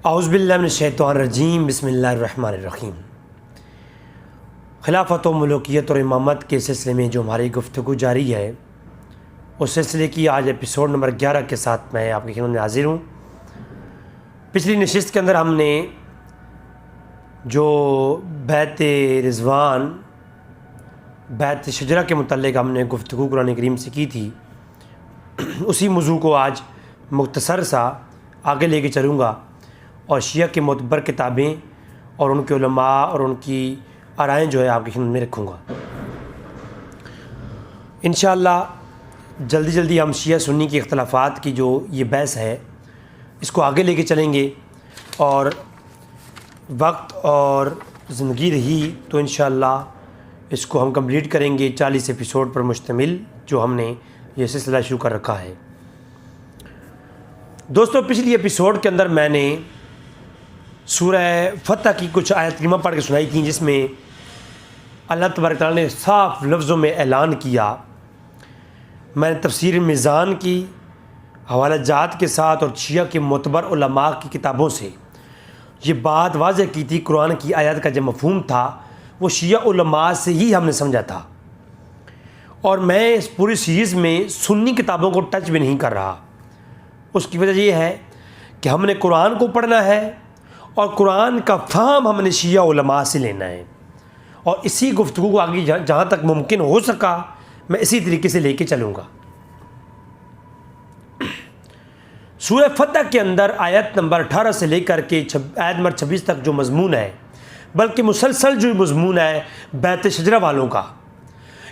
اعوذ باللہ من الشیطان الرجیم، بسم اللہ الرحمن الرحیم۔ خلافت و ملوکیت اور امامت کے سلسلے میں جو ہماری گفتگو جاری ہے، اس سلسلے کی آج ایپیسوڈ نمبر 11 کے ساتھ میں آپ کی خدمت میں حاضر ہوں۔ پچھلی نشست کے اندر ہم نے جو بیعت رضوان، بیعت شجرہ کے متعلق ہم نے گفتگو قرآن کریم سے کی تھی، اسی موضوع کو آج مختصر سا آگے لے کے چلوں گا اور شیعہ کے معتبر کتابیں اور ان کے علماء اور ان کی آرائیں جو ہے آپ کی خدمت میں رکھوں گا۔ انشاءاللہ جلدی ہم شیعہ سنی کے اختلافات کی جو یہ بحث ہے اس کو آگے لے کے چلیں گے، اور وقت اور زندگی رہی تو انشاءاللہ اس کو ہم کمپلیٹ کریں گے 40 ایپیسوڈ پر مشتمل جو ہم نے یہ سلسلہ شروع کر رکھا ہے۔ دوستو، پچھلی ایپیسوڈ کے اندر میں نے سورہ فتح کی کچھ آیت کریمہ پڑھ کے سنائی تھیں، جس میں اللہ تبارک تعالیٰ نے صاف لفظوں میں اعلان کیا۔ میں نے تفسیر میزان کی حوالہ جات کے ساتھ اور شیعہ کے معتبر علماء کی کتابوں سے یہ بات واضح کی تھی، قرآن کی آیات کا جو مفہوم تھا وہ شیعہ علماء سے ہی ہم نے سمجھا تھا، اور میں اس پوری سیریز میں سنی کتابوں کو ٹچ بھی نہیں کر رہا۔ اس کی وجہ یہ ہے کہ ہم نے قرآن کو پڑھنا ہے اور قرآن کا فہم ہم نے شیعہ علماء سے لینا ہے، اور اسی گفتگو کو آگے جہاں تک ممکن ہو سکا میں اسی طریقے سے لے کے چلوں گا۔ سورہ فتح کے اندر آیت نمبر 18 سے لے کر کے آیت نمبر 26 تک جو مضمون ہے، بلکہ مسلسل جو مضمون ہے بیعت شجرہ والوں کا،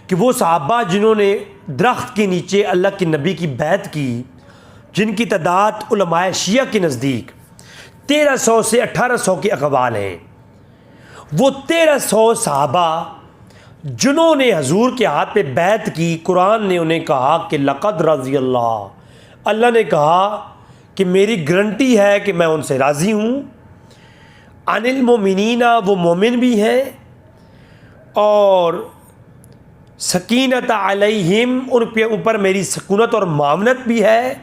کہ وہ صحابہ جنہوں نے درخت کے نیچے اللہ کے نبی کی بیعت کی، جن کی تعداد علماء شیعہ کے نزدیک 1300 سے 1800 کے اقوال ہیں، وہ 1300 صحابہ جنہوں نے حضور کے ہاتھ پہ بیعت کی، قرآن نے انہیں کہا کہ لقد رضی اللہ نے کہا کہ میری گارنٹی ہے کہ میں ان سے راضی ہوں، عن المؤمنین، وہ مومن بھی ہیں، اور سکینت علیہم، ان کے اوپر میری سکونت اور معاونت بھی ہے،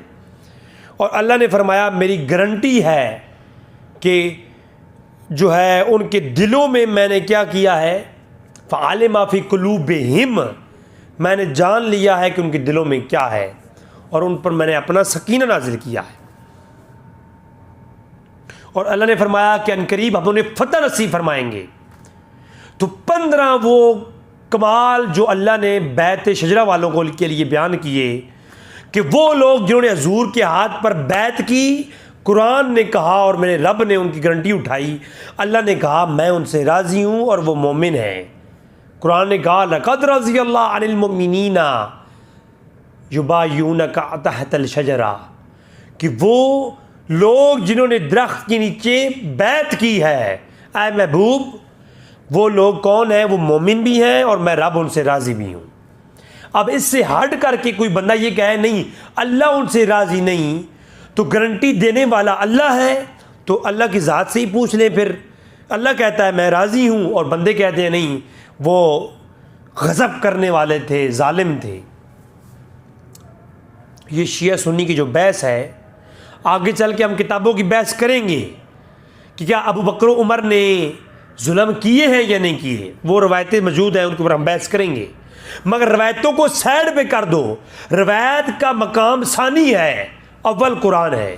اور اللہ نے فرمایا میری گارنٹی ہے کہ جو ہے ان کے دلوں میں نے کیا کیا ہے، فعلم ما فی قلوبہم، میں نے جان لیا ہے کہ ان کے دلوں میں کیا ہے، اور ان پر میں نے اپنا سکینہ نازل کیا ہے، اور اللہ نے فرمایا کہ عنقریب ہم انہیں فتح نصیب فرمائیں گے۔ تو 15 وہ کمال جو اللہ نے بیعت شجرہ والوں کو کے لیے بیان کیے، کہ وہ لوگ جنہوں نے حضور کے ہاتھ پر بیعت کی، قرآن نے کہا اور میرے رب نے ان کی گارنٹی اٹھائی، اللہ نے کہا میں ان سے راضی ہوں اور وہ مومن ہیں۔ قرآن نے کہا لقد رضی اللہ عن المؤمنین یبایعونک تحت الشجرہ، کہ وہ لوگ جنہوں نے درخت کے نیچے بیعت کی ہے، اے محبوب وہ لوگ کون ہیں؟ وہ مومن بھی ہیں اور میں رب ان سے راضی بھی ہوں۔ اب اس سے ہٹ کر کے کوئی بندہ یہ کہے نہیں اللہ ان سے راضی نہیں، تو گارنٹی دینے والا اللہ ہے، تو اللہ کی ذات سے ہی پوچھ لیں۔ پھر اللہ کہتا ہے میں راضی ہوں، اور بندے کہتے ہیں نہیں وہ غضب کرنے والے تھے، ظالم تھے۔ یہ شیعہ سنی کی جو بحث ہے، آگے چل کے ہم کتابوں کی بحث کریں گے کہ کیا ابو بکر و عمر نے ظلم کیے ہیں یا نہیں کیے، وہ روایتیں موجود ہیں، ان کے اوپر ہم بحث کریں گے، مگر روایتوں کو سائڈ پہ کر دو۔ روایت کا مقام ثانی ہے، اول قرآن ہے۔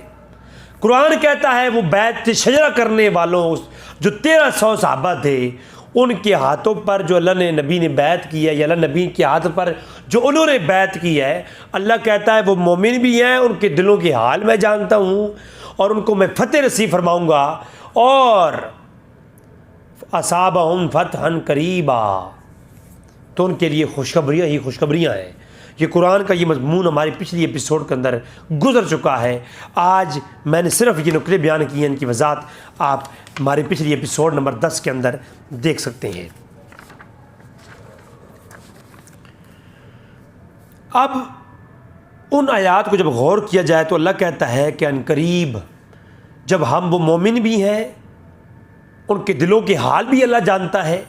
قرآن کہتا ہے وہ بیعت شجرہ کرنے والوں جو 1300 صحابہ تھے، ان کے ہاتھوں پر جو اللہ نے نبی نے بیعت کی ہے، یا اللہ نبی کے ہاتھ پر جو انہوں نے بیعت کی ہے، اللہ کہتا ہے وہ مومن بھی ہیں، ان کے دلوں کے حال میں جانتا ہوں، اور ان کو میں فتح نصیب فرماؤں گا، اور اصابہم فتحا قریبا، تو ان کے لیے خوشخبریاں ہی خوشخبریاں ہیں۔ یہ قرآن کا یہ مضمون ہماری پچھلی ایپیسوڈ کے اندر گزر چکا ہے۔ آج میں نے صرف یہ نقطے بیان کیے ہیں، ان کی وضاحت آپ ہماری پچھلی ایپیسوڈ نمبر 10 کے اندر دیکھ سکتے ہیں۔ اب ان آیات کو جب غور کیا جائے تو اللہ کہتا ہے کہ عنقریب جب ہم وہ مومن بھی ہیں، ان کے دلوں کے حال بھی اللہ جانتا ہے،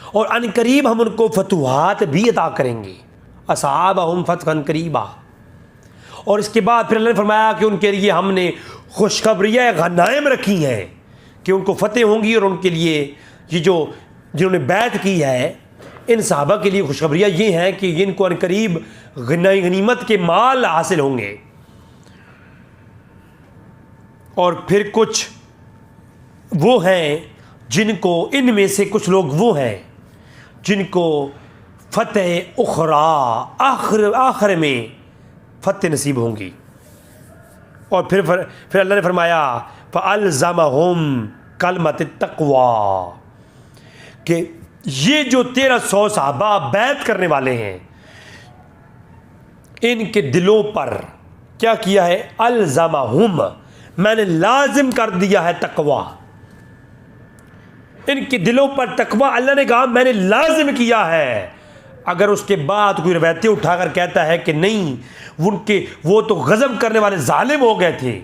اور عنقریب ہم ان کو فتوحات بھی عطا کریں گے، اصحابہم فتحا قریبا، اور اس کے بعد پھر اللہ نے فرمایا کہ ان کے لیے ہم نے خوشخبریاں غنائم رکھی ہیں کہ ان کو فتح ہوں گی، اور ان کے لیے یہ جنہوں نے بیعت کی ہے ان صحابہ کے لیے خوشخبریاں یہ ہیں کہ ان کو عنقریب غنیمت کے مال حاصل ہوں گے۔ اور پھر کچھ وہ ہیں جن کو، ان میں سے کچھ لوگ وہ ہیں جن کو فتح اخری آخر میں فتح نصیب ہوں گی۔ اور پھر اللہ نے فرمایا فَأَلْزَمَهُمْ کلمۃ التقویٰ، کہ یہ جو 1300 صحابہ بیعت کرنے والے ہیں ان کے دلوں پر کیا کیا ہے؟ الزمہم، میں نے لازم کر دیا ہے تقویٰ، ان کے دلوں پر تقویٰ اللہ نے کہا میں نے لازم کیا ہے۔ اگر اس کے بعد کوئی روایتیں اٹھا کر کہتا ہے کہ نہیں وہ تو غضب کرنے والے ظالم ہو گئے تھے،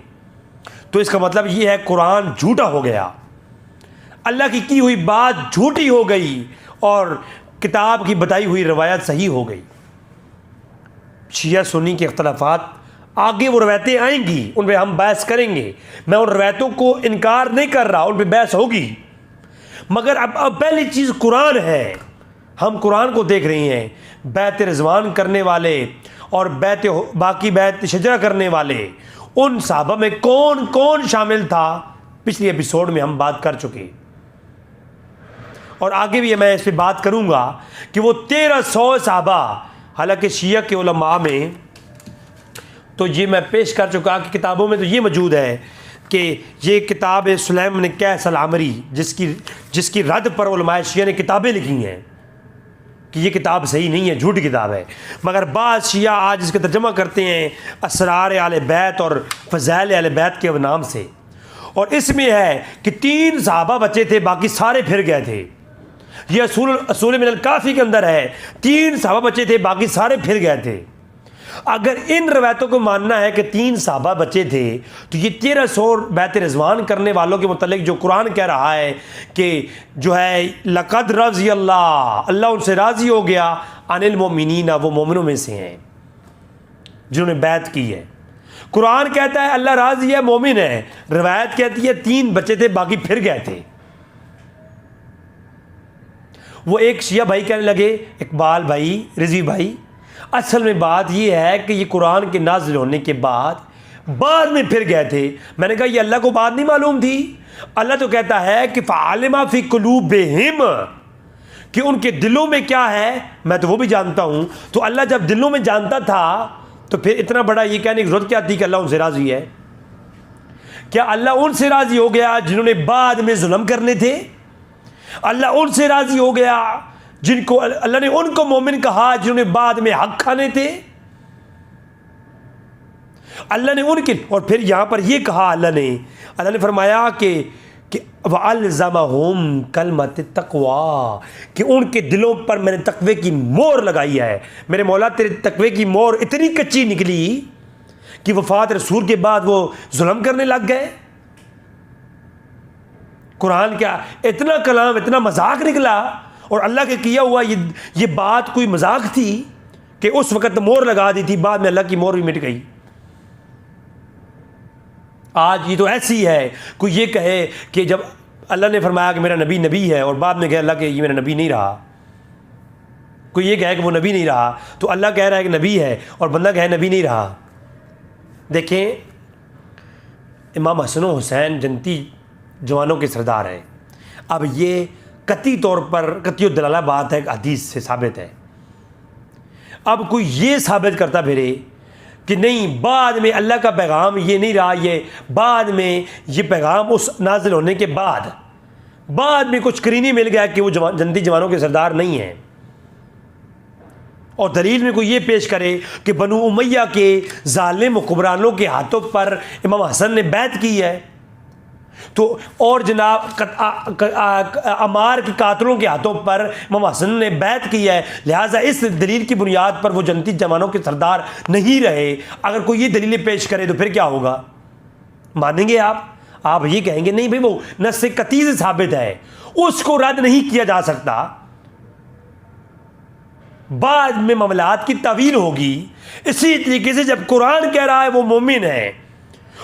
تو اس کا مطلب یہ ہے قرآن جھوٹا ہو گیا، اللہ کی ہوئی بات جھوٹی ہو گئی اور کتاب کی بتائی ہوئی روایت صحیح ہو گئی۔ شیعہ سنی کے اختلافات آگے وہ روایتیں آئیں گی، ان پہ ہم بحث کریں گے، میں ان روایتوں کو انکار نہیں کر رہا، ان پہ بحث ہوگی، مگر اب پہلی چیز قرآن ہے۔ ہم قرآن کو دیکھ رہے ہیں، بیعت رضوان کرنے والے اور باقی بیعت شجرہ کرنے والے، ان صحابہ میں کون کون شامل تھا پچھلی ایپیسوڈ میں ہم بات کر چکے، اور آگے بھی میں اس پہ بات کروں گا کہ وہ 1300 صحابہ، حالانکہ شیعہ کے علماء میں تو یہ میں پیش کر چکا کہ کتابوں میں تو یہ موجود ہے کہ یہ کتاب سلیم بن قیس العمری جس کی رد پر علماء شیعہ نے کتابیں لکھی ہیں کہ یہ کتاب صحیح نہیں ہے، جھوٹی کتاب ہے، مگر بعض شیعہ آج اس کا ترجمہ کرتے ہیں اسرار اہل بیت اور فضائل اہل بیت کے نام سے، اور اس میں ہے کہ 3 صحابہ بچے تھے، باقی سارے پھر گئے تھے۔ یہ اصول من الکافی کے اندر ہے، 3 صحابہ بچے تھے، باقی سارے پھر گئے تھے۔ اگر ان روایتوں کو ماننا ہے کہ 3 صحابہ بچے تھے، تو یہ 1300 بیعت رضوان کرنے والوں کے متعلق جو قرآن کہہ رہا ہے کہ جو ہے لقد رضی اللہ ان سے راضی ہو گیا عن المؤمنین، وہ مومنوں میں سے ہیں جنہوں نے بیعت کی ہے۔ قرآن کہتا ہے اللہ راضی ہے، مومن ہے، روایت کہتی ہے 3 بچے تھے، باقی پھر گئے تھے۔ وہ ایک شیعہ بھائی کہنے لگے، اقبال بھائی، رضوی بھائی، اصل میں بات یہ ہے کہ یہ قرآن کے نازل ہونے کے بعد میں پھر گئے تھے۔ میں نے کہا یہ اللہ کو بات نہیں معلوم تھی؟ اللہ تو کہتا ہے کہ فَعَلِمَ فِي قُلُوبِهِمْ، کہ ان کے دلوں میں کیا ہے میں تو وہ بھی جانتا ہوں۔ تو اللہ جب دلوں میں جانتا تھا تو پھر اتنا بڑا یہ کہنے کی ضرورت کیا تھی کہ اللہ ان سے راضی ہے؟ کیا اللہ ان سے راضی ہو گیا جنہوں نے بعد میں ظلم کرنے تھے؟ اللہ ان سے راضی ہو گیا جن کو اللہ نے ان کو مومن کہا جنہوں نے بعد میں حق کھانے تھے؟ اللہ نے ان کے، اور پھر یہاں پر یہ کہا اللہ نے فرمایا کہ وَأَلْزَمَهُمْ کلمۃ التقویٰ، کہ ان کے دلوں پر میں نے تقوی کی مہر لگائی ہے۔ میرے مولا تیرے تقوی کی مہر اتنی کچی نکلی کہ وفات رسول کے بعد وہ ظلم کرنے لگ گئے۔ قرآن کیا اتنا کلام، اتنا مذاق نکلا، اور اللہ کے کیا ہوا یہ بات کوئی مذاق تھی کہ اس وقت مہر لگا دی تھی، بعد میں اللہ کی مہر بھی مٹ گئی۔ آج یہ تو ایسی ہے، کوئی یہ کہے کہ جب اللہ نے فرمایا کہ میرا نبی ہے، اور بعد میں کہے اللہ کہ یہ میرا نبی نہیں رہا، کوئی یہ کہے کہ وہ نبی نہیں رہا، تو اللہ کہہ رہا ہے کہ نبی ہے اور بندہ کہے نبی نہیں رہا۔ دیکھیں، امام حسن و حسین جنتی جوانوں کے سردار ہیں۔ اب یہ قطعی طور پر قطعی الدلالہ بات ہے، حدیث سے ثابت ہے۔ اب کوئی یہ ثابت کرتا پھرے کہ نہیں بعد میں اللہ کا پیغام یہ نہیں رہا، یہ بعد میں یہ پیغام اس نازل ہونے کے بعد میں کچھ قرینی مل گیا کہ وہ جنتی جوانوں کے سردار نہیں ہیں، اور دلیل میں کوئی یہ پیش کرے کہ بنو امیہ کے ظالم حکمرانوں کے ہاتھوں پر امام حسن نے بیعت کی ہے، تو اور جناب عمار کے قاتلوں کے ہاتھوں پر امام حسن نے بیعت کی ہے، لہٰذا اس دلیل کی بنیاد پر وہ جنتی جوانوں کے سردار نہیں رہے۔ اگر کوئی یہ دلیلیں پیش کرے تو پھر کیا ہوگا؟ مانیں گے آپ یہ کہیں گے نہیں بھائی وہ نص قطعی سے ثابت ہے، اس کو رد نہیں کیا جا سکتا، بعد میں معاملات کی تعویل ہوگی۔ اسی طریقے سے جب قرآن کہہ رہا ہے وہ مومن ہے،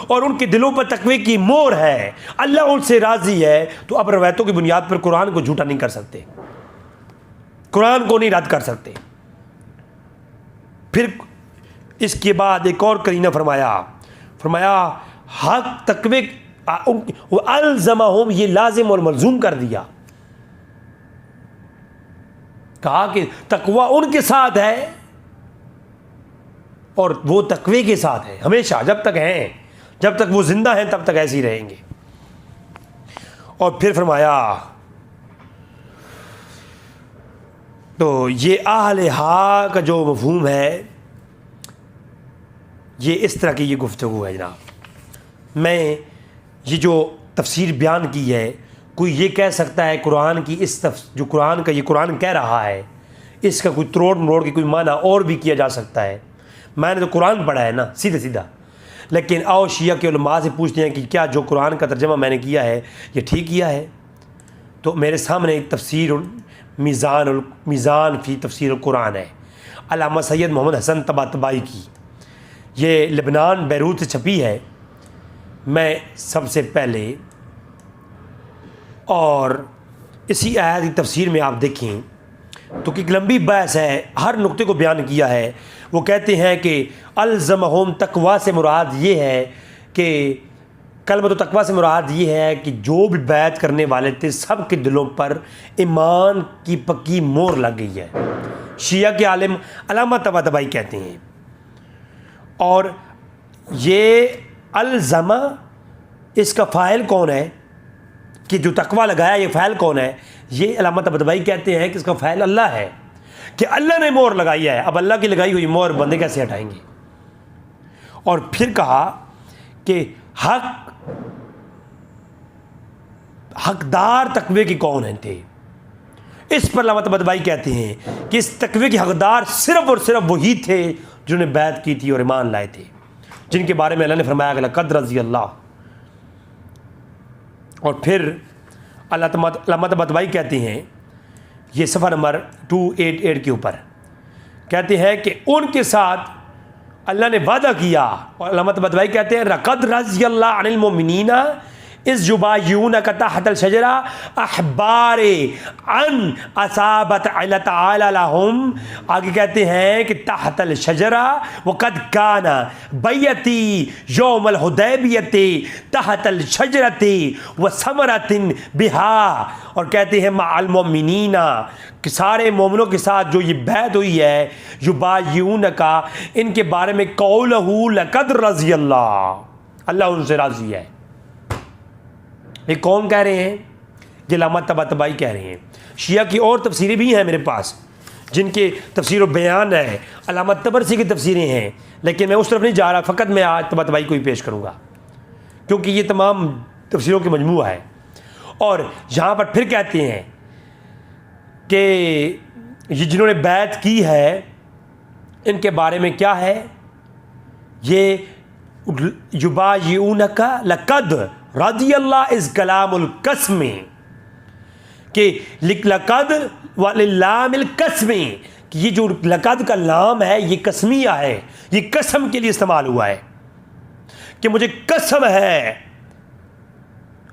اور ان کے دلوں پر تقوی کی مہر ہے، اللہ ان سے راضی ہے، تو اب روایتوں کی بنیاد پر قرآن کو جھوٹا نہیں کر سکتے، قرآن کو نہیں رد کر سکتے۔ پھر اس کے بعد ایک اور کرینہ فرمایا حق تقوی الزمہم، یہ لازم اور ملزوم کر دیا، کہا کہ تقوی ان کے ساتھ ہے اور وہ تقوی کے ساتھ ہے ہمیشہ، جب تک ہیں، جب تک وہ زندہ ہیں تب تک ایسے ہی رہیں گے۔ اور پھر فرمایا تو یہ اہل حق کا جو مفہوم ہے، یہ اس طرح کی یہ گفتگو ہے جناب۔ میں یہ جو تفسیر بیان کی ہے، کوئی یہ کہہ سکتا ہے قرآن کی جو قرآن کا یہ قرآن کہہ رہا ہے، اس کا کوئی توڑ مروڑ کے کوئی معنی اور بھی کیا جا سکتا ہے۔ میں نے تو قرآن پڑھا ہے نا سیدھا، لیکن آؤ شیعہ کے علماء سے پوچھتے ہیں کہ کیا جو قرآن کا ترجمہ میں نے کیا ہے یہ ٹھیک کیا ہے؟ تو میرے سامنے تفسیر میزان فی تفسیر القرآن ہے، علامہ سید محمد حسن طباطبائی کی، یہ لبنان بیروت سے چھپی ہے۔ میں سب سے پہلے اور اسی آیت کی تفسیر میں آپ دیکھیں تو ایک لمبی بحث ہے، ہر نقطے کو بیان کیا ہے۔ وہ کہتے ہیں کہ الزمہم تقویٰ سے مراد یہ ہے کہ کلمۃ تقویٰ سے مراد یہ ہے کہ جو بھی بیعت کرنے والے تھے سب کے دلوں پر ایمان کی پکی مہر لگ گئی ہے، شیعہ کے عالم علامہ طباطبائی کہتے ہیں۔ اور یہ الزمہ، اس کا فاعل کون ہے کہ جو تقویٰ لگایا، یہ فاعل کون ہے؟ یہ علامہ طباطبائی کہتے ہیں کہ اس کا فاعل اللہ ہے، کہ اللہ نے مہر لگائی ہے، اب اللہ کی لگائی ہوئی مہر بندے کیسے ہٹائیں گے؟ اور پھر کہا کہ حقدار تقوی کے کون ہیں تھے؟ اس پر علامہ طباطبائی کہتے ہیں کہ اس تقوی کے حقدار صرف اور صرف وہی تھے جنہوں نے بیعت کی تھی اور ایمان لائے تھے، جن کے بارے میں اللہ نے فرمایا کہ لقد رضی اللہ۔ اور پھر علامہ طباطبائی کہتے ہیں، یہ صفحہ نمبر 288 کے اوپر کہتے ہیں کہ ان کے ساتھ اللہ نے وعدہ کیا، اور علامہ طباطبائی کہتے ہیں لقد رضی اللہ عن المؤمنین اذ یبایعونک تحت الشجرہ احبار ان اصابت تعالی لہم۔ آگے کہتے ہیں کہ تحت الشجرہ وقد کان بیتی یوم الحدیبیۃ تحت الشجرۃ وثمرۃ بہا، اور کہتے ہیں مع المؤمنین کہ سارے مومنوں کے ساتھ جو یہ بیعت ہوئی ہے یبایعونک، ان کے بارے میں قولہ لقد رضی اللہ، اللہ ان سے راضی ہے۔ یہ کون کہہ رہے ہیں؟ یہ علامہ طباطبائی کہہ رہے ہیں۔ شیعہ کی اور تفسیریں بھی ہیں میرے پاس جن کے تفسیر و بیان ہے، علامہ طبرسی کی تفسیریں ہیں، لیکن میں اس طرف نہیں جا رہا، فقط میں آج طباطبائی کو ہی پیش کروں گا کیونکہ یہ تمام تفسیروں کے مجموعہ ہے۔ اور یہاں پر پھر کہتے ہیں کہ یہ جنہوں نے بیعت کی ہے ان کے بارے میں کیا ہے؟ یہ یبایعونک لقد رضی اللہ از کلام القسم، کہ لقد وللام القسم، کہ یہ جو لقد کا لام ہے یہ قسمیہ ہے، یہ قسم کے لیے استعمال ہوا ہے کہ مجھے قسم ہے،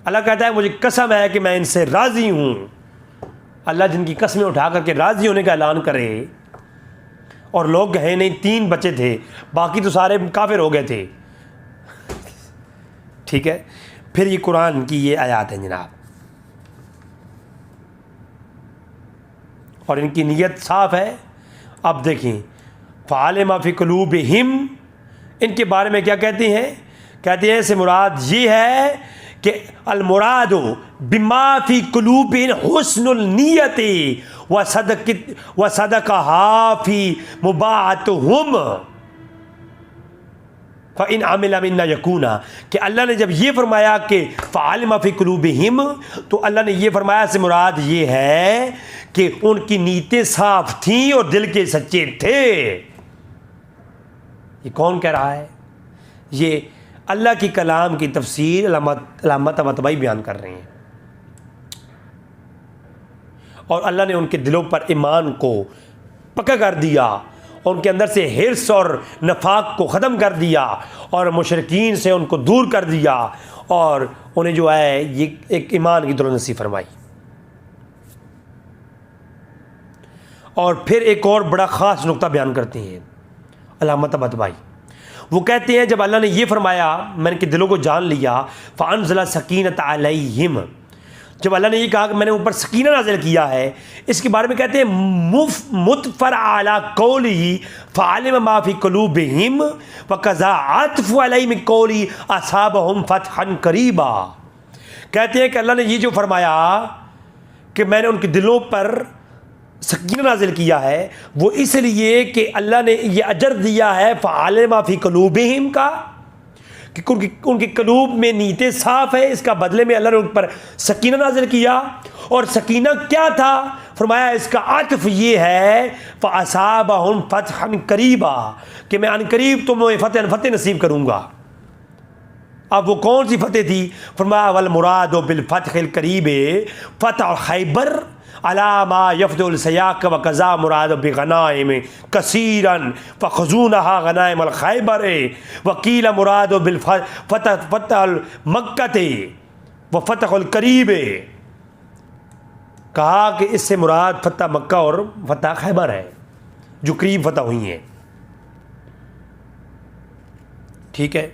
اللہ کہتا ہے مجھے قسم ہے کہ میں ان سے راضی ہوں۔ اللہ جن کی قسمیں اٹھا کر کے راضی ہونے کا اعلان کرے، اور لوگ ہیں نہیں 3 بچے تھے، باقی تو سارے کافر ہو گئے تھے، ٹھیک ہے۔ پھر یہ قرآن کی یہ آیات ہیں جناب، اور ان کی نیت صاف ہے۔ اب دیکھیں فعلم فی قلوبہم، ان کے بارے میں کیا کہتے ہیں؟ کہتے ہیں سے مراد یہ ہے کہ المراد بما فی قلوبہم حسن النیت وصدقہا فی مباعتہم فَإِنْ عَمِلَ مِنَّا يَكُونَ، کہ اللہ نے جب یہ فرمایا کہ فَعَلِمَ فِي قُلُوبِهِمْ، تو اللہ نے یہ فرمایا سے مراد یہ ہے کہ ان کی نیتیں صاف تھیں اور دل کے سچے تھے۔ یہ کون کہہ رہا ہے؟ یہ اللہ کی کلام کی تفسیر علامہ طباطبائی بیان کر رہے ہیں، اور اللہ نے ان کے دلوں پر ایمان کو پکا کر دیا ان کے اندر سے حرص اور نفاق کو ختم کر دیا اور مشرکین سے ان کو دور کر دیا اور انہیں جو ہے یہ ایک ایمان کی دولت نصیب فرمائی۔ اور پھر ایک اور بڑا خاص نقطہ بیان کرتے ہیں علامہ طباطبائی، وہ کہتے ہیں جب اللہ نے یہ فرمایا میں نے کہ دلوں کو جان لیا، فانزل سکینۃ علیہم، جب اللہ نے یہ کہا کہ میں نے اوپر سکینہ نازل کیا ہے، اس کے بارے میں کہتے ہیں متفر علی قولہ فعلم ما فی قلوبہم وقضا عطف علیہ من قولہ اصابہم فتحا قریبا، کہتے ہیں کہ اللہ نے یہ جو فرمایا کہ میں نے ان کے دلوں پر سکینہ نازل کیا ہے، وہ اس لیے کہ اللہ نے یہ اجر دیا ہے فعلم ما فی قلوبہم کا، کہ ان کے قلوب میں نیتیں صاف ہے، اس کا بدلے میں اللہ نے ان پر سکینہ نازل کیا۔ اور سکینہ کیا تھا؟ فرمایا اس کا عطف یہ ہے فَأَصَابَهُمْ فَتْحًا قَرِيبًا، کہ میں ان قریب تمہیں فتح نصیب کروں گا۔ اب وہ کون سی فتح تھی؟ فرمایا وَالْمُرَادُ بِالْفَتْحِ الْقَرِيبِ فَتْحُ خَيْبَرَ عَلَى مَا يَفْدُ الْسَيَاقَ وَكَذَا مُرَادُ بِغَنَائِمِ كَثِيرًا فَخُذُونَهَا غَنَائِمَ الْخَيْبَرِ وَقِيلَ مُرَادُ بِالْفَتْحِ الْمَكَّةِ وَفَتْحُ الْقَرِيبِ، کہا کہ اس سے مراد فتح مکہ اور فتح خیبر ہے جو قریب فتح ہوئی ہیں، ٹھیک ہے۔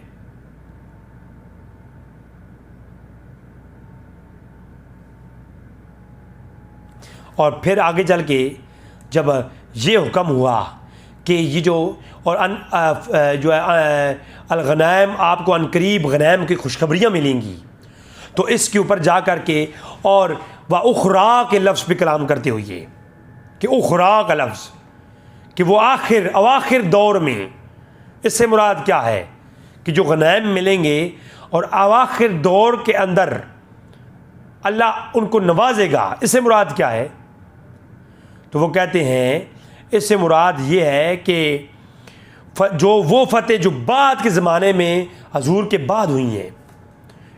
اور پھر آگے چل کے جب یہ حکم ہوا کہ یہ جو اور جو ہے الغنائم آپ کو عنقریب غنائم کی خوشخبریاں ملیں گی، تو اس کے اوپر جا کر کے اور اخرا کے لفظ پہ کلام کرتے ہوئے کہ اخرا کا لفظ کہ وہ اواخر دور میں، اس سے مراد کیا ہے کہ جو غنائم ملیں گے اور اواخر دور کے اندر اللہ ان کو نوازے گا، اس سے مراد کیا ہے؟ تو وہ کہتے ہیں اس سے مراد یہ ہے کہ جو وہ فتح جو بعد کے زمانے میں حضور کے بعد ہوئی ہیں،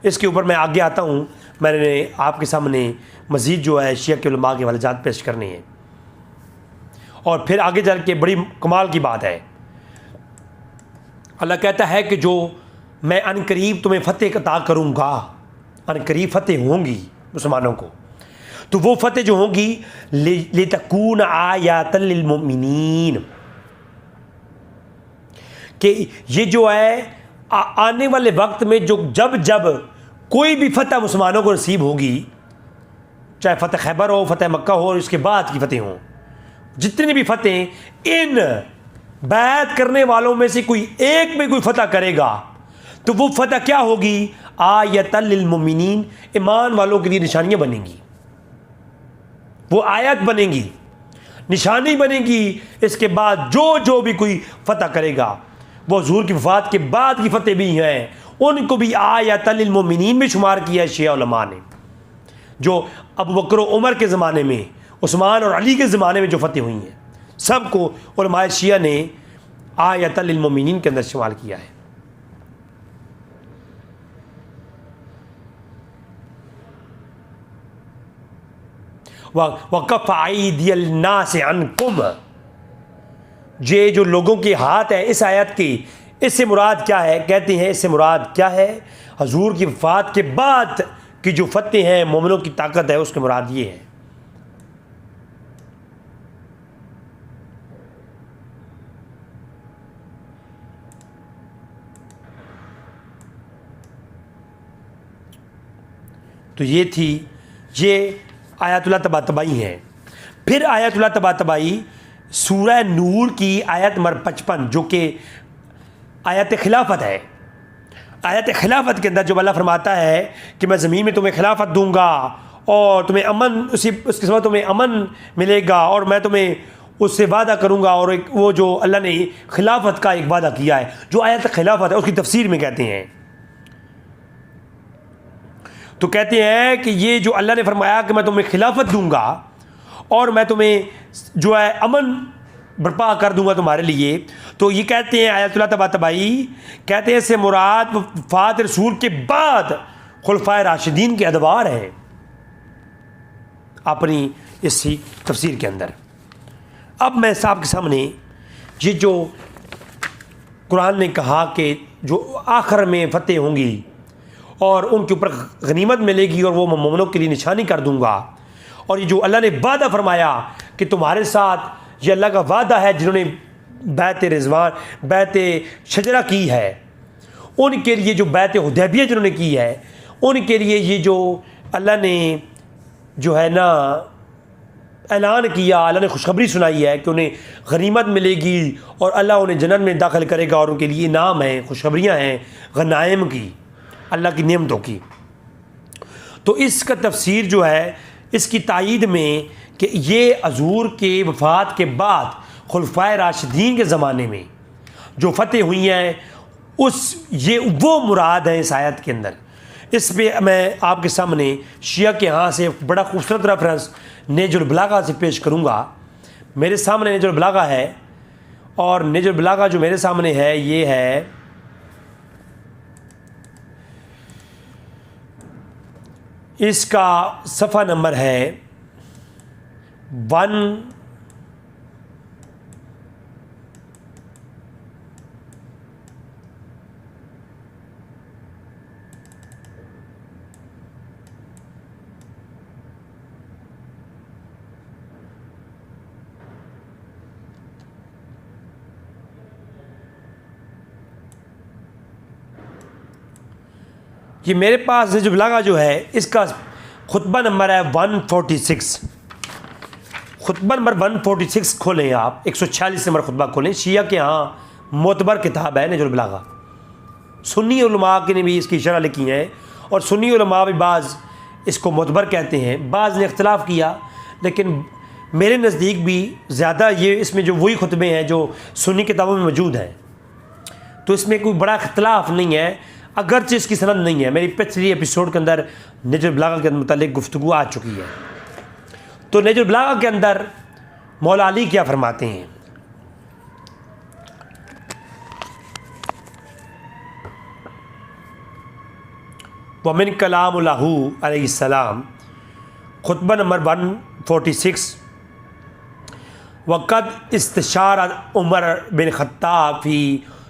اس کے اوپر میں آگے آتا ہوں، میں نے آپ کے سامنے مزید جو ہے شیعہ کے علماء کے والجات پیش کرنے ہیں۔ اور پھر آگے چل کے بڑی کمال کی بات ہے، اللہ کہتا ہے کہ جو میں ان قریب تمہیں فتح عطا کروں گا، ان قریب فتح ہوں گی مسلمانوں کو، تو وہ فتح جو ہوں گی لِتَكُونَ آیَاتًا لِلْمُؤْمِنِينَ، کہ یہ جو ہے آنے والے وقت میں جب کوئی بھی فتح مسلمانوں کو نصیب ہوگی، چاہے فتح خیبر ہو، فتح مکہ ہو، اور اس کے بعد کی فتح ہوں، جتنی بھی فتح ان بیعت کرنے والوں میں سے کوئی ایک میں کوئی فتح کرے گا تو وہ فتح کیا ہوگی؟ آیۃ للمؤمنین، ایمان والوں کے لیے نشانیاں بنیں گی، وہ آیت بنیں گی، نشانی بنیں گی۔ اس کے بعد جو بھی کوئی فتح کرے گا، وہ حضور کی وفات کے بعد کی فتح بھی ہیں، ان کو بھی آیۃ للمؤمنین میں شمار کیا ہے شیعہ علماء نے، جو ابو بکر و عمر کے زمانے میں، عثمان اور علی کے زمانے میں جو فتح ہوئی ہیں، سب کو علماء شیعہ نے آیۃ للمؤمنین کے اندر شمار کیا ہے۔ وَكَفَّ أَيْدِيَ النَّاسِ عَنْكُمْ، یہ جو لوگوں کے ہاتھ ہے اس آیت کی، اس سے مراد کیا ہے؟ کہتے ہیں اس سے مراد کیا ہے؟ حضور کی وفات کے بعد کی جو فتح ہیں، مومنوں کی طاقت ہے، اس کے مراد یہ ہے۔ تو یہ آیات اللہ طباطبائی ہیں۔ پھر آیات اللہ طباطبائی سورہ نور کی آیت نمبر 55 جو کہ آیت خلافت ہے، آیت خلافت کے اندر جب اللہ فرماتا ہے کہ میں زمین میں تمہیں خلافت دوں گا اور تمہیں امن، اس کے ساتھ تمہیں امن ملے گا اور میں تمہیں اس سے وعدہ کروں گا، اور وہ جو اللہ نے خلافت کا ایک وعدہ کیا ہے جو آیت خلافت ہے، اس کی تفسیر میں کہتے ہیں، تو کہتے ہیں کہ یہ جو اللہ نے فرمایا کہ میں تمہیں خلافت دوں گا اور میں تمہیں جو ہے امن برپا کر دوں گا تمہارے لیے، تو یہ کہتے ہیں آیت اللہ طباطبائی کہتے ہیں اس سے مراد وفات رسول کے بعد خلفائے راشدین کے ادوار ہیں اپنی اس تفسیر کے اندر۔ اب میں صاحب کے سامنے یہ جو قرآن نے کہا کہ جو آخر میں فتح ہوں گی اور ان کے اوپر غنیمت ملے گی اور وہ مومنوں کے لیے نشانی کر دوں گا، اور یہ جو اللہ نے وعدہ فرمایا کہ تمہارے ساتھ یہ اللہ کا وعدہ ہے جنہوں نے بیعت رضوان بیعت شجرہ کی ہے، ان کے لیے جو بیعت حدیبیہ جنہوں نے کی ہے ان کے لیے یہ جو اللہ نے جو ہے نا اعلان کیا، اللہ نے خوشخبری سنائی ہے کہ انہیں غنیمت ملے گی اور اللہ انہیں جنت میں داخل کرے گا، اور ان کے لیے انعام ہیں، خوشخبریاں ہیں غنائم کی، اللہ کی نعمتوں کی۔ تو اس کا تفسیر جو ہے اس کی تائید میں کہ یہ حضور کے وفات کے بعد خلفائے راشدین کے زمانے میں جو فتح ہوئی ہیں یہ وہ مراد ہے اس آیت کے اندر۔ اس پہ میں آپ کے سامنے شیعہ کے ہاں سے بڑا خوبصورت ریفرنس نہج البلاغہ سے پیش کروں گا۔ میرے سامنے نہج البلاغہ ہے، اور نہج البلاغہ جو میرے سامنے ہے یہ ہے اس کا صفحہ نمبر ہے 1 یہ میرے پاس نہج البلاغہ جو ہے اس کا خطبہ نمبر ہے 146، خطبہ نمبر 146 کھولیں آپ، 146 نمبر خطبہ کھولیں۔ شیعہ کے ہاں معتبر کتاب ہے نہج البلاغہ، سنی علماء نے بھی اس کی شرح لکھی ہیں، اور سنی علماء بھی بعض اس کو معتبر کہتے ہیں، بعض نے اختلاف کیا، لیکن میرے نزدیک بھی زیادہ یہ اس میں جو وہی خطبے ہیں جو سنی کتابوں میں موجود ہیں، تو اس میں کوئی بڑا اختلاف نہیں ہے، اگرچہ اس کی سند نہیں ہے۔ میری پچھلی ایپیسوڈ کے اندر نہج البلاغہ کے متعلق گفتگو آ چکی ہے۔ تو نہج البلاغہ کے اندر مولا علی کیا فرماتے ہیں؟ ومن کلام لہ علیہ السلام، خطبہ نمبر 146، وقد استشار عمر بن خطاب فی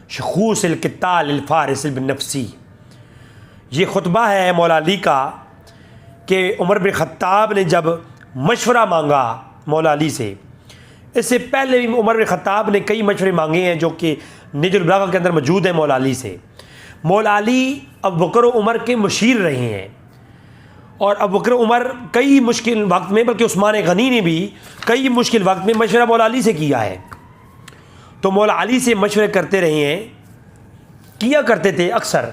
شخوص القتال الفارس بالنفسی۔ یہ خطبہ ہے مولا علی کا کہ عمر بن خطاب نے جب مشورہ مانگا مولا علی سے، اس سے پہلے بھی عمر بن خطاب نے کئی مشورے مانگے ہیں جو کہ نہج البلاغہ کے اندر موجود ہیں مولا علی سے۔ مولا علی ابوبکر و عمر کے مشیر رہے ہیں، اور ابوبکر عمر کئی مشکل وقت میں، بلکہ عثمان غنی نے بھی کئی مشکل وقت میں مشورہ مولا علی سے کیا ہے۔ تو مولا علی سے مشورے کرتے رہے ہیں، کیا کرتے تھے اکثر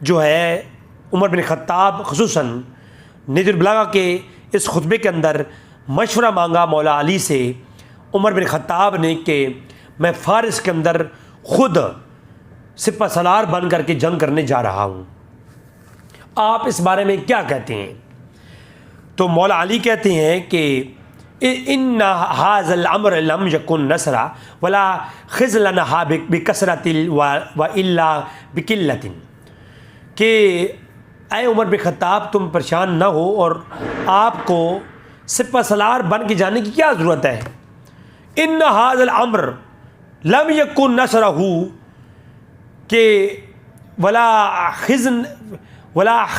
جو ہے عمر بن خطاب، خصوصاً نہج البلاغہ کے اس خطبے کے اندر مشورہ مانگا مولا علی سے عمر بن خطاب نے کہ میں فارس کے اندر خود سپہ سالار بن کر کے جنگ کرنے جا رہا ہوں، آپ اس بارے میں کیا کہتے ہیں؟ تو مولا علی کہتے ہیں کہ ان ھذا الامر لم یکن نصرا ولا خذلنا بکثرۃ والا بقلۃ، کہ اے عمر بن خطاب تم پریشان نہ ہو، اور آپ کو سپہ سالار بن کے جانے کی کیا ضرورت ہے۔ ان ھذا الامر لم یکن نصرہ، کہ ولا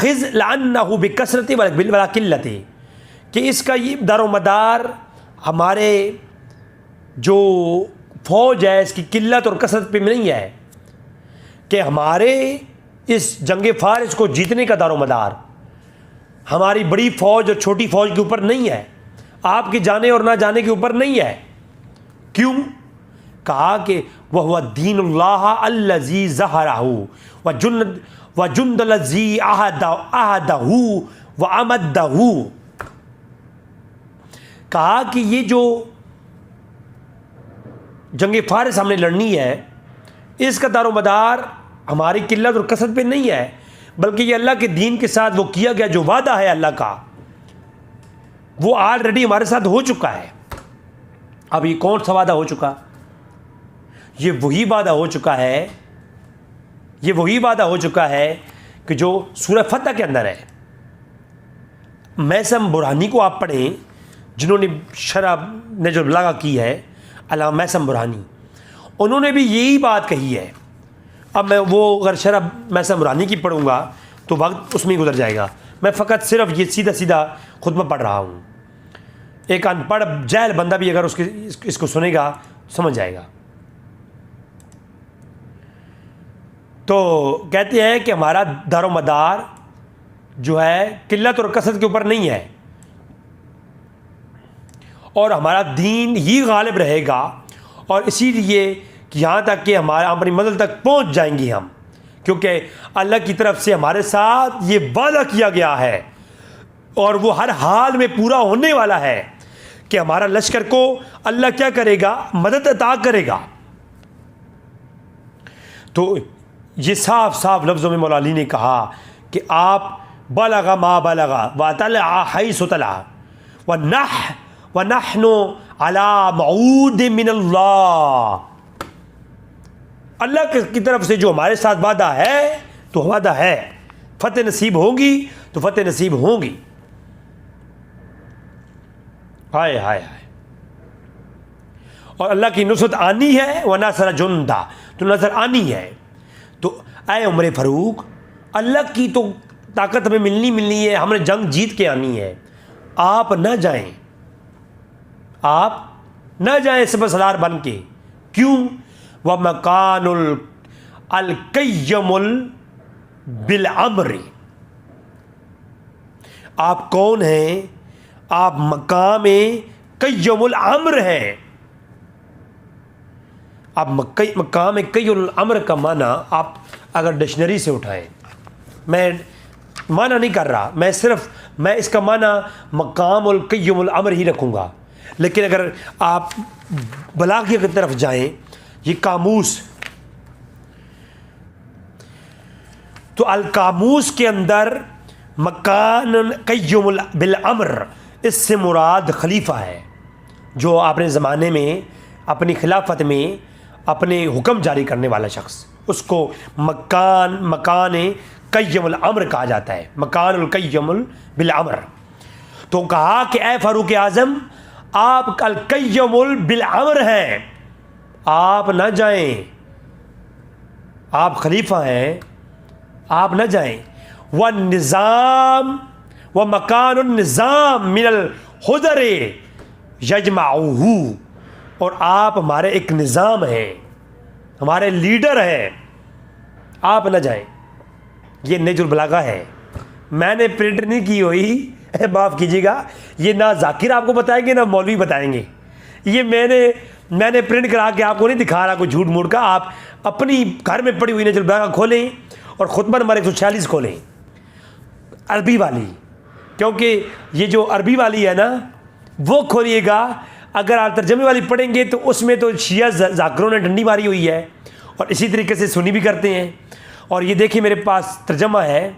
خذلنہ بکثرۃ ولا قلۃ، کہ اس کا یہ دار و مدار ہمارے جو فوج ہے اس کی قلت اور کثرت پہ نہیں ہے، کہ ہمارے اس جنگ فارس کو جیتنے کا دار و مدار ہماری بڑی فوج اور چھوٹی فوج کے اوپر نہیں ہے، آپ کے جانے اور نہ جانے کے اوپر نہیں ہے۔ کیوں؟ کہا کہ وہ دین اللہ الذی ظہرہ وجند الذی عہدہ وامدہ، کہا کہ یہ جو جنگ فارس ہم نے لڑنی ہے اس کا دار و مدار ہماری قلت اور کثرت پہ نہیں ہے، بلکہ یہ اللہ کے دین کے ساتھ وہ کیا گیا جو وعدہ ہے اللہ کا، وہ آلریڈی ہمارے ساتھ ہو چکا ہے۔ اب یہ کون سا وعدہ ہو چکا؟ یہ وہی وعدہ ہو چکا ہے، یہ وہی وعدہ ہو چکا ہے کہ جو سورہ فتح کے اندر ہے۔ میثم برہانی کو آپ پڑھیں، جنہوں نے شرح نہج البلاغہ کی ہے، علامہ میثم برہانی، انہوں نے بھی یہی بات کہی ہے. اب میں وہ اگر شرح محسن نورانی کی پڑھوں گا تو وقت اس میں ہی گزر جائے گا. میں فقط صرف یہ سیدھا سیدھا خطبہ پڑھ رہا ہوں. ایک ان پڑھ جاہل بندہ بھی اگر اس کو سنے گا سمجھ جائے گا. تو کہتے ہیں کہ ہمارا دار و مدار جو ہے قلت اور کثرت کے اوپر نہیں ہے، اور ہمارا دین ہی غالب رہے گا. اور اسی لیے کہ یہاں تک کہ ہمارا اپنی منزل تک پہنچ جائیں گے ہم، کیونکہ اللہ کی طرف سے ہمارے ساتھ یہ وعدہ کیا گیا ہے اور وہ ہر حال میں پورا ہونے والا ہے کہ ہمارا لشکر کو اللہ کیا کرے گا؟ مدد عطا کرے گا. تو یہ صاف صاف لفظوں میں مولا علی نے کہا کہ آپ بلغ ما بلغ وطلع حیث طلع ونحن على موعود من اللہ. اللہ کی طرف سے جو ہمارے ساتھ وعدہ ہے تو وعدہ ہے، فتح نصیب ہوگی تو فتح نصیب ہوگی. ہائے ہائے ہائے. اور اللہ کی نصرت آنی ہے، وَنَصَرَ جُنْدَ، تو نظر آنی ہے. تو اے عمر فاروق، اللہ کی تو طاقت ہمیں ملنی ہے، ہم نے جنگ جیت کے آنی ہے. آپ نہ جائیں، آپ نہ جائیں سپہ سالار بن کے. کیوں؟ وَمَكَانُ الْقَيِّمُ بِالْأَمْرِ. آپ کون ہیں؟ آپ مقام قیم الامر ہیں. آپ مقام قیم الامر کا معنی آپ اگر ڈکشنری سے اٹھائیں، میں معنی نہیں کر رہا، میں اس کا معنی مقام القیم الامر ہی رکھوں گا. لیکن اگر آپ بلاغیہ کی طرف جائیں، یہ قاموس، تو القاموس کے اندر مکان قیم بالامر، اس سے مراد خلیفہ ہے جو اپنے زمانے میں اپنی خلافت میں اپنے حکم جاری کرنے والا شخص، اس کو مکان قیم الامر کہا جاتا ہے، مکان القیم بالامر. تو کہا کہ اے فاروق اعظم، آپ القیم بالامر ہیں، آپ نہ جائیں، آپ خلیفہ ہیں، آپ نہ جائیں. والنظام ومکان النظام من الحضر یجمعہ، اور آپ ہمارے ایک نظام ہیں، ہمارے لیڈر ہیں، آپ نہ جائیں. یہ نہج البلاغہ ہے، میں نے پرنٹ نہیں کی ہوئی، معاف کیجیے گا. یہ نہ ذاکر آپ کو بتائیں گے نہ مولوی بتائیں گے. یہ میں نے پرنٹ کرا کے آپ کو نہیں دکھا رہا کوئی جھوٹ موٹ کا. آپ اپنی گھر میں پڑی ہوئی نہج البلاغہ کھولیں اور خطبہ نمبر 146 کھولیں، عربی والی، کیونکہ یہ جو عربی والی ہے نا وہ کھولیے گا. اگر آپ ترجمے والی پڑھیں گے تو اس میں تو شیعہ ذاکروں نے ڈنڈی ماری ہوئی ہے، اور اسی طریقے سے سنی بھی کرتے ہیں. اور یہ دیکھیں میرے پاس ترجمہ ہے،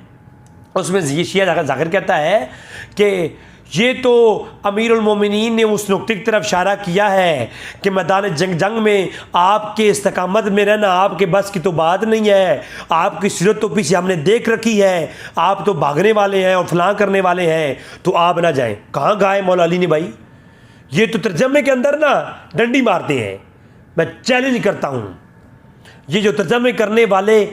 اس میں یہ شیعہ ذاکر کہتا ہے کہ یہ تو امیر المومنین نے اس نقطے کی طرف اشارہ کیا ہے کہ میدان جنگ میں آپ کے استقامت میں رہنا آپ کے بس کی تو بات نہیں ہے، آپ کی صورت تو پیچھے ہم نے دیکھ رکھی ہے، آپ تو بھاگنے والے ہیں اور فلاں کرنے والے ہیں، تو آپ نہ جائیں. کہاں گائے مولا علی نے بھائی؟ یہ تو ترجمے کے اندر نا ڈنڈی مارتے ہیں. میں چیلنج کرتا ہوں، یہ جو ترجمے کرنے والے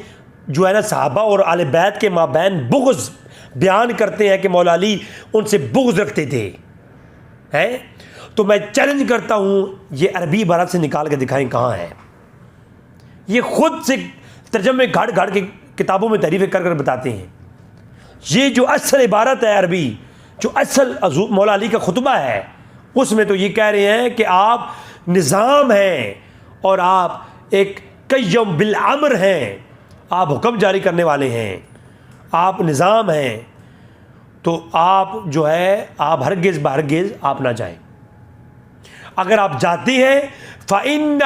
جو ہے نا صحابہ اور آل بیت کے مابین بغض بیان کرتے ہیں کہ مولا علی ان سے بغض رکھتے تھے، تو میں چیلنج کرتا ہوں یہ عربی عبارت سے نکال کے دکھائیں کہاں ہے. یہ خود سے ترجمے گھاڑ گھاڑ کے کتابوں میں تعریفیں کر بتاتے ہیں. یہ جو اصل عبارت ہے عربی، جو اصل مولا علی کا خطبہ ہے، اس میں تو یہ کہہ رہے ہیں کہ آپ نظام ہیں اور آپ ایک قیم بالامر ہیں، آپ حکم جاری کرنے والے ہیں، آپ نظام ہیں. تو آپ جو ہے آپ ہرگز بہرگز آپ نہ جائیں. اگر آپ جاتے ہیں فَإِنَّ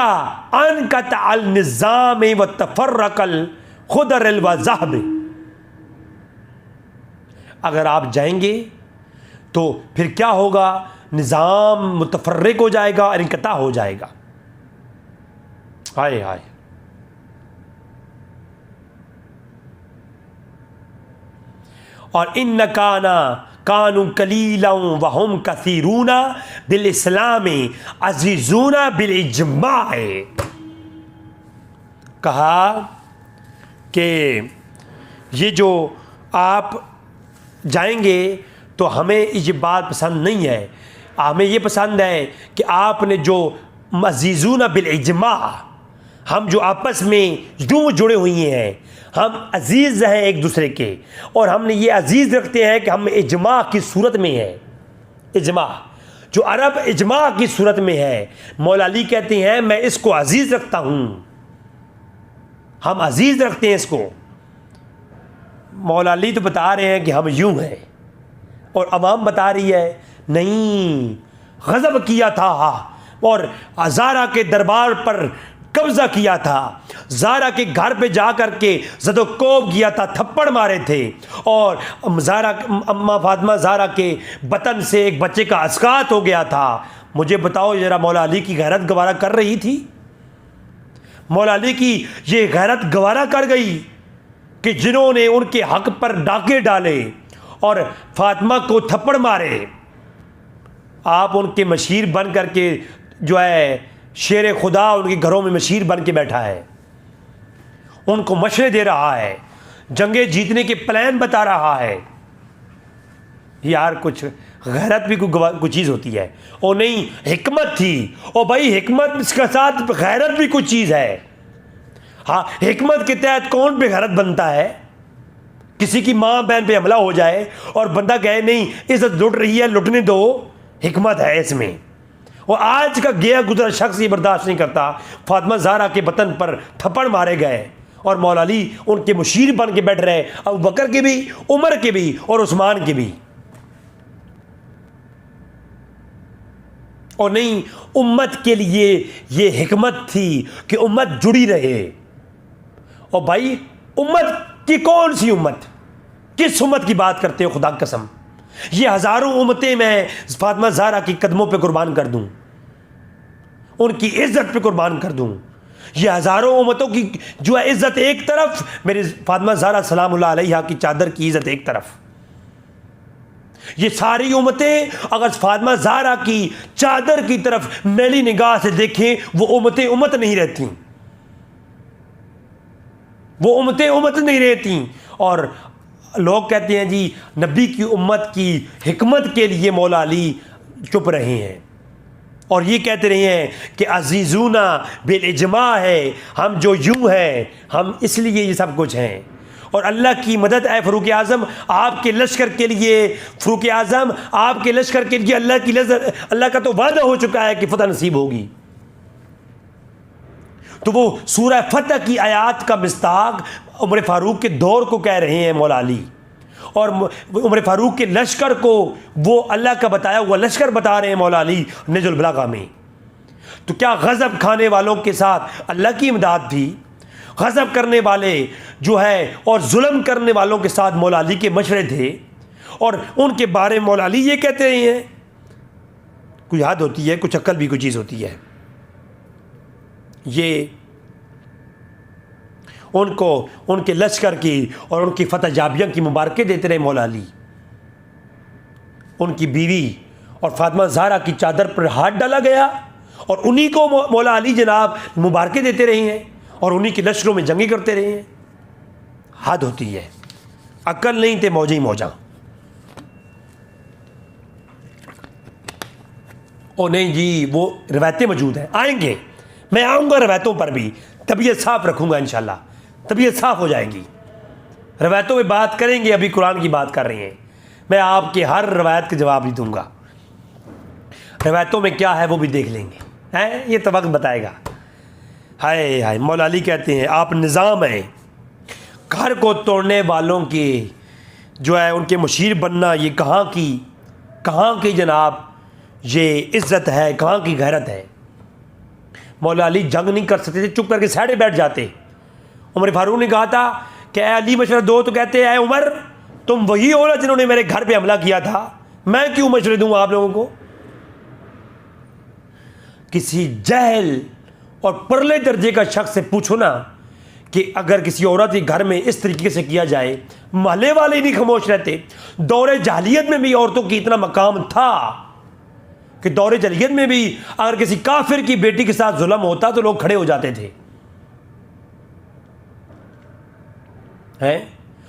أَنْقَطَعَ النِّظَامِ وَتَفَرَّقَ الْخُضَرِ الْوَذَهْبِ، اگر آپ جائیں گے تو پھر کیا ہوگا؟ نظام متفرق ہو جائے گا اور انقطاع ہو جائے گا. ہائے ہائے. اور ان کانوا قلیلا وہم کثیرون بالاسلام عزیزون بالاجماع. کہا کہ یہ جو آپ جائیں گے تو ہمیں یہ بات پسند نہیں ہے، ہمیں یہ پسند ہے کہ آپ نے جو عزیزون بالاجماع، ہم جو آپس میں یوں جڑے ہوئے ہیں، ہم عزیز ہیں ایک دوسرے کے، اور ہم نے یہ عزیز رکھتے ہیں کہ ہم اجماع کی صورت میں ہیں۔ اجماع جو عرب اجماع کی صورت میں ہے، مولا علی کہتے ہیں میں اس کو عزیز رکھتا ہوں، ہم عزیز رکھتے ہیں اس کو۔ مولا علی تو بتا رہے ہیں کہ ہم یوں ہیں، اور عوام بتا رہی ہے نہیں، غضب کیا تھا اور زارا کے دربار پر قبضہ کیا تھا، زارا کے گھر پہ جا کر کے زد و کوب کیا تھا، تھپڑ مارے تھے، اور اماں فاطمہ زارا کے بطن سے ایک بچے کا اسقاط ہو گیا تھا۔ مجھے بتاؤ ذرا مولا علی کی غیرت گوارا کر رہی تھی؟ مولا علی کی یہ غیرت گوارا کر گئی کہ جنہوں نے ان کے حق پر ڈاکے ڈالے اور فاطمہ کو تھپڑ مارے، آپ ان کے مشیر بن کر کے جو ہے شیر خدا ان کے گھروں میں مشیر بن کے بیٹھا ہے، ان کو مشورے دے رہا ہے، جنگیں جیتنے کے پلان بتا رہا ہے۔ یار کچھ غیرت بھی کوئی چیز ہوتی ہے، اور نہیں حکمت تھی، اور بھائی حکمت اس کے ساتھ غیرت بھی کچھ چیز ہے۔ ہاں حکمت کے تحت کون بے غیرت بنتا ہے؟ کسی کی ماں بہن پہ حملہ ہو جائے اور بندہ کہے نہیں عزت لٹ رہی ہے لٹنے دو، حکمت ہے اس میں۔ اور آج کا گیا گزرا شخص یہ برداشت نہیں کرتا۔ فاطمہ زہرا کے بطن پر تھپڑ مارے گئے اور مولا علی ان کے مشیر بن کے بیٹھ رہے، ابو بکر کے بھی، عمر کے بھی، اور عثمان کے بھی۔ اور نہیں، امت کے لیے یہ حکمت تھی کہ امت جڑی رہے۔ اور بھائی امت کی کون سی امت؟ کس امت کی بات کرتے ہو خدا کی قسم؟ یہ ہزاروں امتیں میں فاطمہ زہرا کی قدموں پہ قربان کر دوں، ان کی عزت پہ قربان کر دوں۔ یہ ہزاروں امتوں کی جو ہے عزت ایک طرف، میری فاطمہ زہرا سلام اللہ علیہا کی چادر کی عزت ایک طرف۔ یہ ساری امتیں اگر فاطمہ زہرا کی چادر کی طرف میلی نگاہ سے دیکھیں، وہ امتیں امت نہیں رہتی، وہ امتیں امت نہیں رہتی۔ اور لوگ کہتے ہیں جی نبی کی امت کی حکمت کے لیے مولا علی چپ رہے ہیں، اور یہ کہتے رہے ہیں کہ عزیزون بالاجماع ہے، ہم جو یوں ہیں ہم اس لیے یہ سب کچھ ہیں۔ اور اللہ کی مدد اے فاروق اعظم، آپ کے لشکر کے لیے، فاروق اعظم آپ کے لشکر کے لیے اللہ کا تو وعدہ ہو چکا ہے کہ فتح نصیب ہوگی۔ تو وہ سورہ فتح کی آیات کا مصداق عمر فاروق کے دور کو کہہ رہے ہیں مولا علی، اور عمر فاروق کے لشکر کو وہ اللہ کا بتایا ہوا لشکر بتا رہے ہیں مولا علی نہج البلاغہ میں۔ تو کیا غضب کھانے والوں کے ساتھ اللہ کی امداد تھی؟ غضب کرنے والے جو ہے اور ظلم کرنے والوں کے ساتھ مولا علی کے مشورے تھے، اور ان کے بارے میں مولا علی یہ کہتے رہے ہیں۔ کوئی حد ہوتی ہے، کچھ عقل بھی کوئی چیز ہوتی ہے۔ یہ ان کو ان کے لشکر کی اور ان کی فتح جابیہ کی مبارکیں دیتے رہے مولا علی۔ ان کی بیوی اور فاطمہ زہرا کی چادر پر ہاتھ ڈالا گیا، اور انہی کو مولا علی جناب مبارکیں دیتے رہے ہیں، اور انہی کے لشکروں میں جنگیں کرتے رہے ہیں۔ حد ہوتی ہے، عقل نہیں تے موجیں ہی موجاں۔ اور نہیں جی وہ روایتیں موجود ہیں، آئیں گے، میں آؤں گا روایتوں پر بھی، طبیعت صاف رکھوں گا انشاءاللہ، طبیعت صاف ہو جائے گی، روایتوں پہ بات کریں گے۔ ابھی قرآن کی بات کر رہے ہیں، میں آپ کے ہر روایت کے جواب بھی دوں گا۔ روایتوں میں کیا ہے وہ بھی دیکھ لیں گے، یہ تو وقت بتائے گا۔ ہائے ہائے، مولا علی کہتے ہیں آپ نظام ہیں، گھر کو توڑنے والوں کی جو ہے ان کے مشیر بننا، یہ کہاں کی جناب یہ عزت ہے، کہاں کی غیرت ہے؟ مولا علی جنگ نہیں کر سکتے تھے، چپ کر کے سائڈے بیٹھ جاتے۔ عمر فاروق نے کہا تھا کہ اے علی مشورہ دو، تو کہتے اے عمر تم وہی ہو نا جنہوں نے میرے گھر پہ حملہ کیا تھا، میں کیوں مشورے دوں آپ لوگوں کو؟ کسی جہل اور پرلے درجے کا شخص سے پوچھو نا کہ اگر کسی عورت کے گھر میں اس طریقے سے کیا جائے، محلے والے نہیں خاموش رہتے۔ دور جاہلیت میں بھی عورتوں کی اتنا مقام تھا کہ دور جاہلیت میں بھی اگر کسی کافر کی بیٹی کے ساتھ ظلم ہوتا تو لوگ کھڑے ہو جاتے تھے۔ ہیں،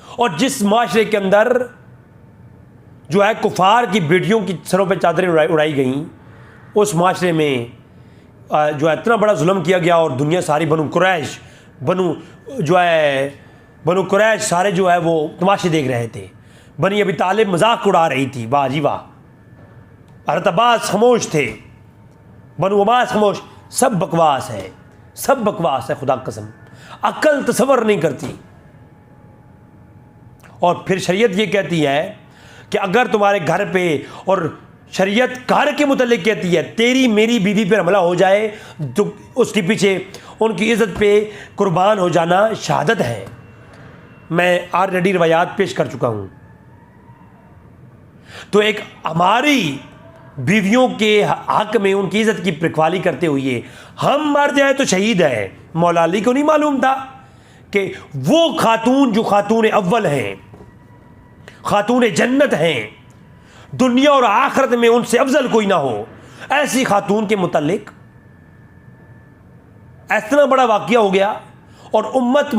اور جس معاشرے کے اندر جو ہے کفار کی بیٹیوں کی سروں پہ چادریں اڑائی گئیں، اس معاشرے میں جو ہے اتنا بڑا ظلم کیا گیا، اور دنیا ساری بنو قریش سارے جو ہے وہ تماشے دیکھ رہے تھے، بنی ابی طالب مذاق اڑا رہی تھی، واہ جی واہ، حضرت عباس خاموش تھے، بنو عباس خاموش، سب بکواس ہے، سب بکواس ہے، خدا قسم عقل تصور نہیں کرتی۔ اور پھر شریعت یہ کہتی ہے کہ اگر تمہارے گھر پہ، اور شریعت گھر کے متعلق کہتی ہے تیری میری بیوی پر حملہ ہو جائے تو اس کے پیچھے ان کی عزت پہ قربان ہو جانا شہادت ہے۔ میں آلریڈی روایات پیش کر چکا ہوں۔ تو ایک ہماری بیویوں کے حق میں ان کی عزت کی رکھوالی کرتے ہوئے ہم مر جائیں تو شہید ہے۔ مولا علی کو نہیں معلوم تھا کہ وہ خاتون جو خاتون اول ہیں، خاتون جنت ہیں، دنیا اور آخرت میں ان سے افضل کوئی نہ ہو، ایسی خاتون کے متعلق اتنا بڑا واقعہ ہو گیا، اور امت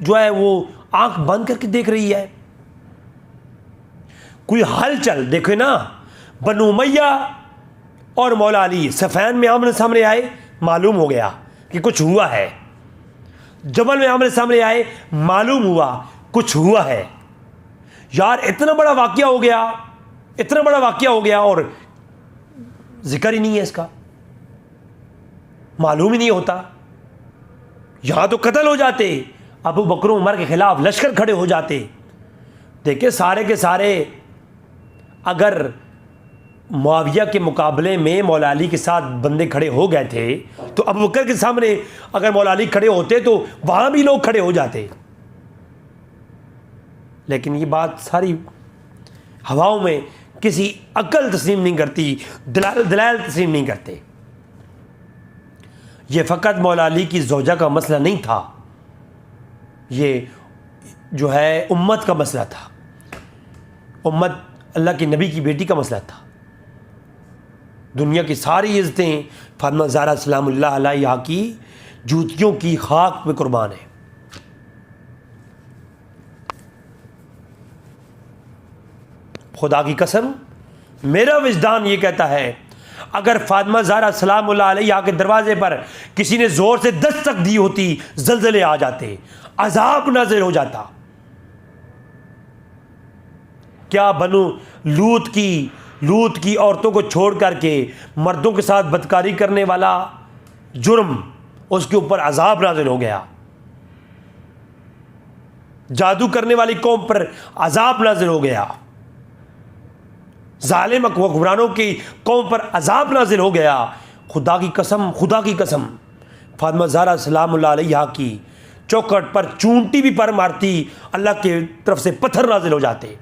جو ہے وہ آنکھ بند کر کے دیکھ رہی ہے۔ کوئی ہلچل دیکھے نا، بنو امیہ اور مولا علی صفین میں آمنے سامنے آئے، معلوم ہو گیا کہ کچھ ہوا ہے۔ جبل میں آمنے سامنے آئے، معلوم ہوا کچھ ہوا ہے۔ یار اتنا بڑا واقعہ ہو گیا، اتنا بڑا واقعہ ہو گیا، اور ذکر ہی نہیں ہے اس کا، معلوم ہی نہیں ہوتا۔ یہاں تو قتل ہو جاتے، ابو بکر و عمر کے خلاف لشکر کھڑے ہو جاتے۔ دیکھیں سارے کے سارے اگر معاویہ کے مقابلے میں مولا علی کے ساتھ بندے کھڑے ہو گئے تھے، تو ابو بکر کے سامنے اگر مولا علی کھڑے ہوتے تو وہاں بھی لوگ کھڑے ہو جاتے۔ لیکن یہ بات ساری ہواؤں میں، کسی عقل تسلیم نہیں کرتی، دلائل تسلیم نہیں کرتے۔ یہ فقط مولا علی کی زوجہ کا مسئلہ نہیں تھا، یہ جو ہے امت کا مسئلہ تھا، امت اللہ کے نبی کی بیٹی کا مسئلہ تھا۔ دنیا کی ساری عزتیں فاطمہ زہرا سلام اللہ علیہا کی جوتیوں کی خاک پہ قربان ہیں۔ خدا کی قسم میرا وجدان یہ کہتا ہے، اگر فاطمہ زہرا سلام اللہ علیہا کے دروازے پر کسی نے زور سے دستک دی ہوتی، زلزلے آ جاتے، عذاب نازل ہو جاتا۔ کیا بنو لوط کی عورتوں کو چھوڑ کر کے مردوں کے ساتھ بدکاری کرنے والا جرم، اس کے اوپر عذاب نازل ہو گیا۔ جادو کرنے والی قوم پر عذاب نازل ہو گیا، ظالم حکمرانوں کی قوم پر عذاب نازل ہو گیا۔ خدا کی قسم فاطمہ زہرا سلام اللہ علیہا کی چوکھٹ پر چونٹی بھی پر مارتی، اللہ کی طرف سے پتھر نازل ہو جاتے۔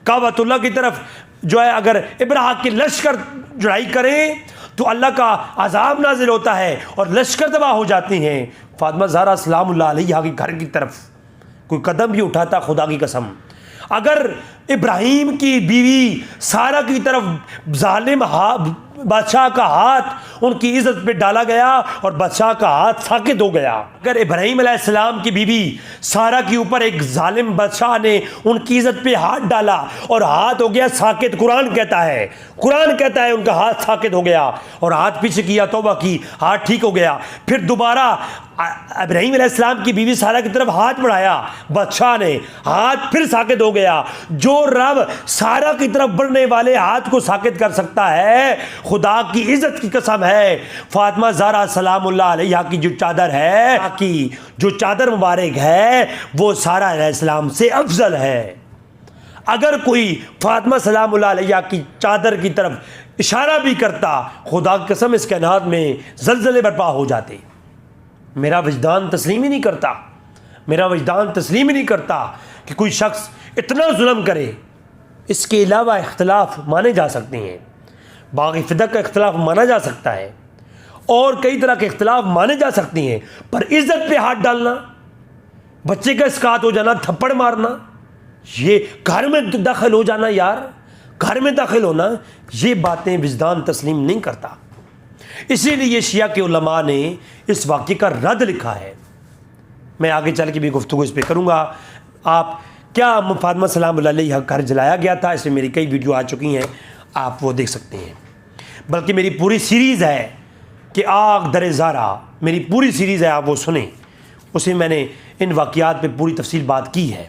کعبۃ اللہ کی طرف جو ہے اگر ابراہ کے لشکر چڑھائی کریں تو اللہ کا عذاب نازل ہوتا ہے اور لشکر تباہ ہو جاتی ہیں۔ فاطمہ زہرا سلام اللہ علیہا کے گھر کی طرف کوئی قدم بھی اٹھاتا، خدا کی قسم اگر ابراہیم کی بیوی سارہ کی طرف ظالم بادشاہ کا ہاتھ ان کی عزت پہ ڈالا گیا اور بادشاہ کا ہاتھ ساکت ہو گیا، اگر ابراہیم علیہ السلام کی بیوی سارہ کے اوپر ایک ظالم بادشاہ نے ان کی عزت پہ ہاتھ ڈالا اور ہاتھ ہو گیا ساکت، قرآن کہتا ہے ان کا ہاتھ ساکت ہو گیا، اور ہاتھ پیچھے کیا، توبہ کی، ہاتھ ٹھیک ہو گیا، پھر دوبارہ ابراہیم علیہ السلام کی بیوی سارہ کی طرف ہاتھ بڑھایا بادشاہ نے، ہاتھ پھر ساکت ہو گیا۔ جو رب سارہ کی طرف بڑھنے والے ہاتھ کو ساکت کر سکتا ہے، خدا کی عزت کی قسم ہے، فاطمہ زہرا سلام اللہ علیہا کی جو چادر ہے، کی جو چادر مبارک ہے، وہ سارہ علیہ السلام سے افضل ہے۔ اگر کوئی فاطمہ سلام اللہ علیہا کی چادر کی طرف اشارہ بھی کرتا، خدا کی قسم اس کائنات میں زلزلے برپا ہو جاتے۔ میرا وجدان تسلیم ہی نہیں کرتا کہ کوئی شخص اتنا ظلم کرے۔ اس کے علاوہ اختلاف مانے جا سکتے ہیں، باغی فدق کا اختلاف مانا جا سکتا ہے، اور کئی طرح کے اختلاف مانے جا سکتے ہیں، پر عزت پہ ہاتھ ڈالنا، بچے کا اسقاط ہو جانا، تھپڑ مارنا، یہ گھر میں داخل ہو جانا، یار گھر میں داخل ہونا، یہ باتیں وجدان تسلیم نہیں کرتا۔ اسی لیے شیعہ کے علماء نے اس واقعے کا رد لکھا ہے۔ میں آگے چل کے بھی گفتگو اس پہ کروں گا، آپ کیا فاطمہ سلام اللہ علیہ کا گھر جلایا گیا تھا، اس میں میری کئی ویڈیو آ چکی ہیں، آپ وہ دیکھ سکتے ہیں۔ بلکہ میری پوری سیریز ہے کہ آگ در زارا، میری پوری سیریز ہے، آپ وہ سنیں، اس میں نے ان واقعات پہ پوری تفصیل بات کی ہے۔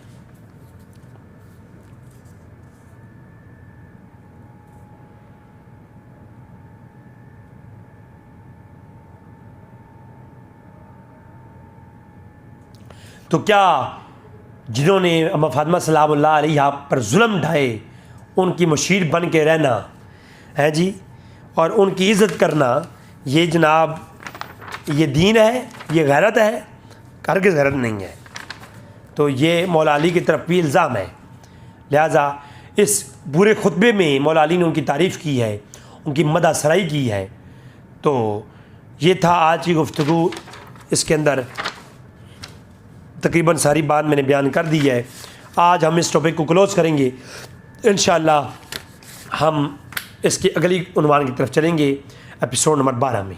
تو کیا جنہوں نے اما فاطمہ سلام اللہ علیہ پر ظلم ڈھائے ان کی مشیر بن کے رہنا ہے جی، اور ان کی عزت کرنا، یہ جناب یہ دین ہے، یہ غیرت ہے؟ ہرگز غیرت نہیں ہے۔ تو یہ مولا علی کی طرف بھی الزام ہے۔ لہٰذا اس پورے خطبے میں مولا علی نے ان کی تعریف کی ہے، ان کی مدح سرائی کی ہے۔ تو یہ تھا آج کی گفتگو، اس کے اندر تقریباً ساری بات میں نے بیان کر دی ہے۔ آج ہم اس ٹاپک کو کلوز کریں گے، انشاءاللہ ہم اس کی اگلی عنوان کی طرف چلیں گے ایپیسوڈ نمبر 12 میں۔